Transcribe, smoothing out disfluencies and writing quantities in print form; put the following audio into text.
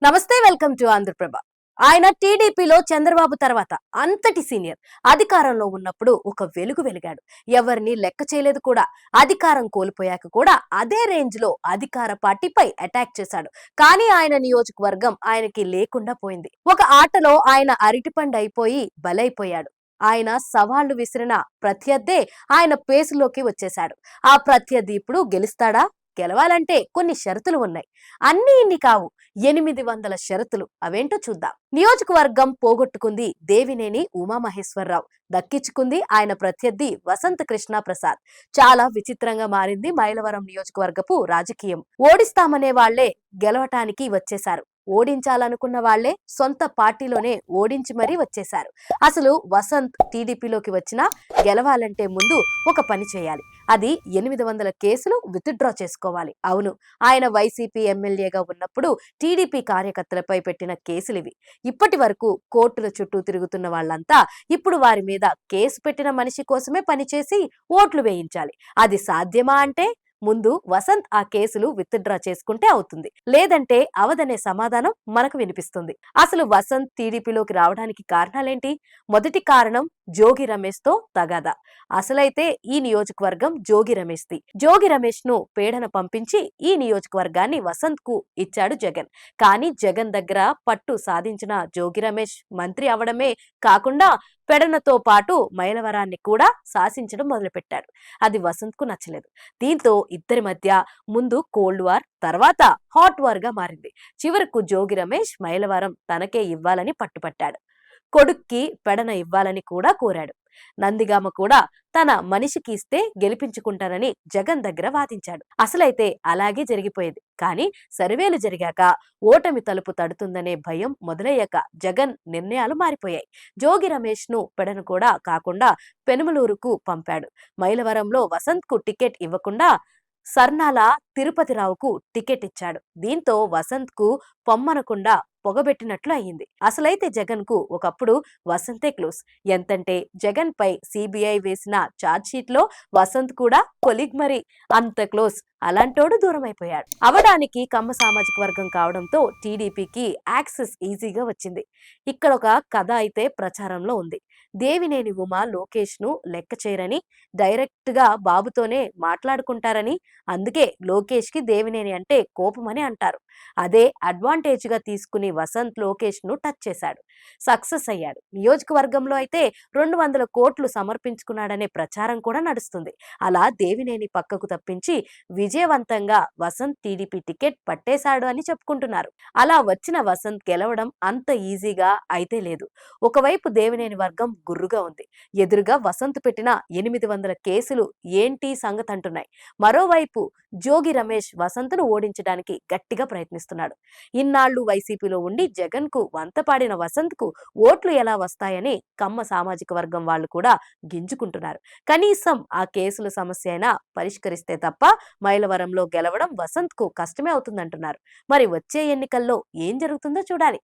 నమస్తే, welcome to Andhraprabha. ఆయన టీడీపీలో చంద్రబాబు తర్వాత అంతటి సీనియర్. అధికారంలో ఉన్నప్పుడు ఒక వెలుగు వెలిగాడు. ఎవరిని లెక్క చేయలేదు కూడా. అధికారం కోల్పోయాక కూడా అదే రేంజ్ లో అధికార పార్టీపై అటాక్ చేశాడు. కానీ ఆయన నియోజకవర్గం ఆయనకి లేకుండా పోయింది. ఒక ఆటలో ఆయన అరటిపండు అయిపోయి బలైపోయాడు. ఆయన సవాళ్లు విసిరిన ప్రత్యర్థే ఆయన పేసులోకి వచ్చేశాడు. ఆ ప్రత్యర్థి ఇప్పుడు గెలుస్తాడా? గెలవాలంటే కొన్ని షరతులు ఉన్నాయి. అన్ని ఇన్ని కావు, 800 షరతులు. అవేంటో చూద్దాం. నియోజకవర్గం పోగొట్టుకుంది దేవినేని ఉమామహేశ్వరరావు, దక్కించుకుంది ఆయన ప్రత్యర్థి వసంత కృష్ణ ప్రసాద్. చాలా విచిత్రంగా మారింది మైలవరం నియోజకవర్గపు రాజకీయం. ఓడిస్తామనే వాళ్లే గెలవటానికి వచ్చేశారు. ఓడించాలనుకున్న వాళ్లే సొంత పార్టీలోనే ఓడించి మరీ వచ్చేశారు. అసలు వసంత్ టీడీపీలోకి వచ్చినా గెలవాలంటే ముందు ఒక పని చేయాలి. అది 800 కేసులు విత్డ్రా చేసుకోవాలి. అవును, ఆయన వైసీపీ ఎమ్మెల్యేగా ఉన్నప్పుడు టీడీపీ కార్యకర్తలపై పెట్టిన కేసులివి. ఇప్పటి వరకు కోర్టుల చుట్టూ తిరుగుతున్న వాళ్ళంతా ఇప్పుడు వారి మీద కేసు పెట్టిన మనిషి కోసమే పనిచేసి ఓట్లు వేయించాలి. అది సాధ్యమా అంటే ముందు వసంత్ ఆ కేసులు విత్డ్రా చేసుకుంటే అవుతుంది. లేదంటే అవదనే సమాధానం మనకు వినిపిస్తుంది. అసలు వసంత్ టీడీపీలోకి రావడానికి కారణాలేంటి? మొదటి కారణం జోగి రమేష్ తో తగాదా. అసలైతే ఈ నియోజకవర్గం జోగి రమేష్ ది. జోగి రమేష్ ను పేడన పంపించి ఈ నియోజకవర్గాన్ని వసంత్ కు ఇచ్చాడు జగన్. కానీ జగన్ దగ్గర పట్టు సాధించిన జోగి రమేష్ మంత్రి అవడమే కాకుండా పెడనతో పాటు మైలవరాన్ని కూడా శాసించడం మొదలుపెట్టాడు. అది వసంత్ కు నచ్చలేదు. దీంతో ఇద్దరి మధ్య ముందు కోల్డ్ వార్, తర్వాత హాట్ వార్ గా మారింది. చివరకు జోగి రమేష్ మైలవరం తనకే ఇవ్వాలని పట్టుపట్టాడు. కొడుక్కి పెడన ఇవ్వాలని కూడా కోరాడు. నందిగామ కూడా తన మనిషికి ఇస్తే గెలిపించుకుంటానని జగన్ దగ్గర వాదించాడు. అసలైతే అలాగే జరిగిపోయేది. కానీ సర్వేలు జరిగాక ఓటమి తలుపు తడుతుందనే భయం మొదలయ్యాక జగన్ నిర్ణయాలు మారిపోయాయి. జోగి రమేష్ ను పెడను కూడా కాకుండా పెనుమలూరుకు పంపాడు. మైలవరంలో వసంత్ కు టికెట్ ఇవ్వకుండా సర్నాల తిరుపతిరావుకు టికెట్ ఇచ్చాడు. దీంతో వసంత్ కు పొమ్మనకుండా పొగబెట్టినట్లు అయింది. అసలైతే జగన్ కు ఒకప్పుడు వసంతే క్లోజ్. ఎంతంటే జగన్ పై సిబిఐ వేసిన ఛార్జ్ షీట్ లో వసంత్ కూడా కొలిగ్. మరి అంత క్లోజ్. అలాంటోడు దూరం అయిపోయాడు. అవడానికి కమ్మ సామాజిక వర్గం కావడంతో టీడీపీకి యాక్సెస్ ఈజీగా వచ్చింది. ఇక్కడ ఒక కథ అయితే ప్రచారంలో ఉంది. దేవినేని ఉమా లోకేష్ ను లెక్క చేయరని, డైరెక్ట్ గా బాబుతోనే మాట్లాడుకుంటారని, అందుకే లోకేష్ కి దేవినేని అంటే కోపమని అంటారు. అదే అడ్వాంటేజ్ గా తీసుకుని వసంత్ లోకేష్ ను టచ్ చేశాడు. సక్సెస్ అయ్యాడు. నియోజకవర్గంలో అయితే 200 కోట్లు సమర్పించుకున్నాడనే ప్రచారం కూడా నడుస్తుంది. అలా దేవినేని పక్కకు తప్పించి విజయవంతంగా వసంత్ టీడీపీ టికెట్ పట్టేశాడు అని చెప్పుకుంటున్నారు. అలా వచ్చిన వసంత్ గెలవడం అంత ఈజీగా అయితే లేదు. ఒకవైపు దేవినేని వర్గం గుర్రుగా ఉంది. ఎదురుగా వసంత్ పెట్టిన 800 కేసులు ఏంటి సంగతి అంటున్నాయి. మరోవైపు జోగి రమేష్ వసంత్ను ఓడించడానికి గట్టిగా ప్రయత్నిస్తున్నాడు. ఇన్నాళ్లు వైసీపీలో ఉండి జగన్ కు వంతపాడిన వసంత్ కు ఓట్లు ఎలా వస్తాయని కమ్మ సామాజిక వర్గం వాళ్ళు కూడా గింజుకుంటున్నారు. కనీసం ఆ కేసుల సమస్య అయినా పరిష్కరిస్తే తప్ప మైలవరంలో గెలవడం వసంత్ కు కష్టమే అవుతుందంటున్నారు. మరి వచ్చే ఎన్నికల్లో ఏం జరుగుతుందో చూడాలి.